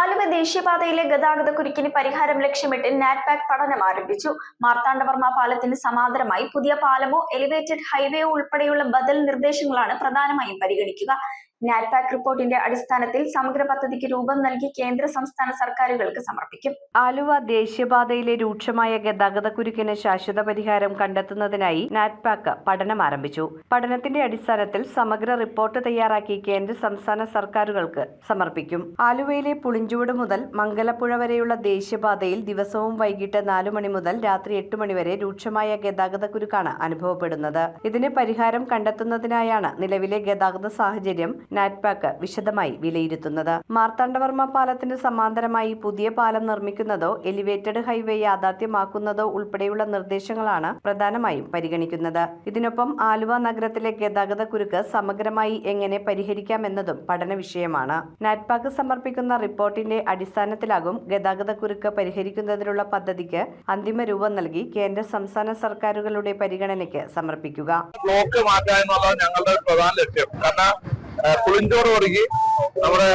ആലുവ ദേശീയപാതയിലെ ഗതാഗതക്കുരുക്കിന് പരിഹാരം ലക്ഷ്യമിട്ട് നാറ്റ്പാക് പഠനം ആരംഭിച്ചു. മാർത്താണ്ഡവർമ്മ പാലത്തിന് സമാന്തരമായി പുതിയ പാലമോ എലിവേറ്റഡ് ഹൈവേയോ ഉൾപ്പെടെയുള്ള ബദൽ നിർദ്ദേശങ്ങളാണ് പ്രധാനമായും പരിഗണിക്കുക. നാറ്റ്പാക് റിപ്പോർട്ടിന്റെ അടിസ്ഥാനത്തിൽ സമഗ്ര പദ്ധതിക്ക് രൂപം നൽകി കേന്ദ്ര സംസ്ഥാന സർക്കാരുകൾക്ക് സമർപ്പിക്കും. ആലുവ ദേശീയപാതയിലെ രൂക്ഷമായ ഗതാഗതക്കുരുക്കിന് ശാശ്വത പരിഹാരം കണ്ടെത്തുന്നതിനായി നാറ്റ്പാക് പഠനം ആരംഭിച്ചു. പഠനത്തിന്റെ അടിസ്ഥാനത്തിൽ സമഗ്ര റിപ്പോർട്ട് തയ്യാറാക്കി കേന്ദ്ര സംസ്ഥാന സർക്കാരുകൾക്ക് സമർപ്പിക്കും. ആലുവയിലെ പുളിഞ്ചുവട് മുതൽ മംഗലപ്പുഴ വരെയുള്ള ദേശീയപാതയിൽ ദിവസവും വൈകിട്ട് 4 മണി മുതൽ രാത്രി 8 മണി വരെ രൂക്ഷമായ ഗതാഗതക്കുരുക്കാണ് അനുഭവപ്പെടുന്നത്. ഇതിന് പരിഹാരം കണ്ടെത്തുന്നതിനായാണ് നിലവിലെ ഗതാഗത സാഹചര്യം നാറ്റ്പാക് വിശദമായി വിലയിരുത്തുന്നത്. മാർത്താണ്ഡവർമ്മ പാലത്തിന് സമാന്തരമായി പുതിയ പാലം നിർമ്മിക്കുന്നതോ എലിവേറ്റഡ് ഹൈവേ യാഥാർത്ഥ്യമാക്കുന്നതോ ഉൾപ്പെടെയുള്ള നിർദ്ദേശങ്ങളാണ് പ്രധാനമായും പരിഗണിക്കുന്നത്. ഇതിനൊപ്പം ആലുവ നഗരത്തിലെ ഗതാഗതക്കുരുക്ക് സമഗ്രമായി എങ്ങനെ പരിഹരിക്കാമെന്നതും പഠന വിഷയമാണ്. നാറ്റ്പാക് സമർപ്പിക്കുന്ന റിപ്പോർട്ടിന്റെ അടിസ്ഥാനത്തിലാകും ഗതാഗതക്കുരുക്ക് പരിഹരിക്കുന്നതിനുള്ള പദ്ധതിക്ക് അന്തിമ രൂപം നൽകി കേന്ദ്ര സംസ്ഥാന സർക്കാരുകളുടെ പരിഗണനയ്ക്ക് സമർപ്പിക്കുക. ബ്ലോക്ക് മാറ്റുക എന്നുള്ളത് ഞങ്ങളുടെ പ്രധാന ലക്ഷ്യം. കാരണം പുളിഞ്ചോട് ഒടുങ്ങി നമ്മുടെ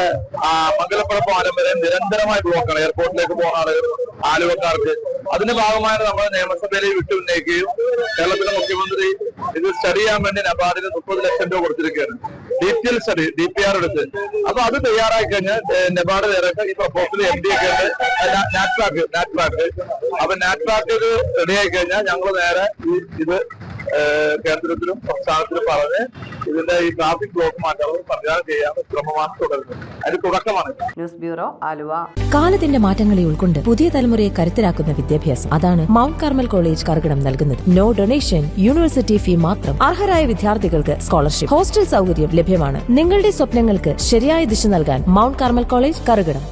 മംഗലപ്പുഴ പാലം വരെ നിരന്തരമായ ബ്ലോക്കാണ്. എയർപോർട്ടിലേക്ക് പോകുന്ന ആളുകൾ, ആലുവക്കാർക്ക്. അതിന്റെ ഭാഗമായി നമ്മൾ നിയമസഭയിലേക്ക് വിട്ടുന്നയിക്കുകയും കേരളത്തിലെ മുഖ്യമന്ത്രി ഇത് സ്റ്റഡി ചെയ്യാൻ വേണ്ടി നബാർഡിന് 30 ലക്ഷം രൂപ കൊടുത്തിരിക്കുകയാണ്. ഡീറ്റെയിൽ സ്റ്റഡി DPR എടുത്ത്. അപ്പൊ അത് തയ്യാറാക്കി കഴിഞ്ഞാൽ നബാർഡ് ഇറക്കുക ഈ പ്രപ്പോസൽ MD ഒക്കെ നാറ്റ്പാക് അപ്പൊ നാറ്റ്പാക് ഇത് റെഡിയായി കഴിഞ്ഞാൽ ഞങ്ങൾ നേരെ ഇത് കേന്ദ്രത്തിലും സംസ്ഥാനത്തിലും പറഞ്ഞ് ഇതിന്റെ ഈ ട്രാഫിക് ബ്ലോക്ക് മാറ്റാനുള്ള സംവിധാനം ചെയ്യാനുള്ള ശ്രമമാണ് തുടരുന്നത്. അതിന് തുടക്കമാണ്. News bureau, Aluva. കാലത്തിന്റെ മാറ്റങ്ങളെ ഉൾക്കൊണ്ട് പുതിയ തലമുറയെ കരുത്തരാക്കുന്ന വിദ്യാഭ്യാസം, അതാണ് മൗണ്ട് കാർമൽ കോളേജ് കറുകടം നൽകുന്നത്. നോ ഡൊണേഷൻ, യൂണിവേഴ്സിറ്റി ഫീ മാത്രം. അർഹരായ വിദ്യാർത്ഥികൾക്ക് സ്കോളർഷിപ്പ്, ഹോസ്റ്റൽ സൗകര്യം ലഭ്യമാണ്. നിങ്ങളുടെ സ്വപ്നങ്ങൾക്ക് ശരിയായ ദിശ നൽകാൻ മൗണ്ട് കാർമൽ കോളേജ് കറുകടം.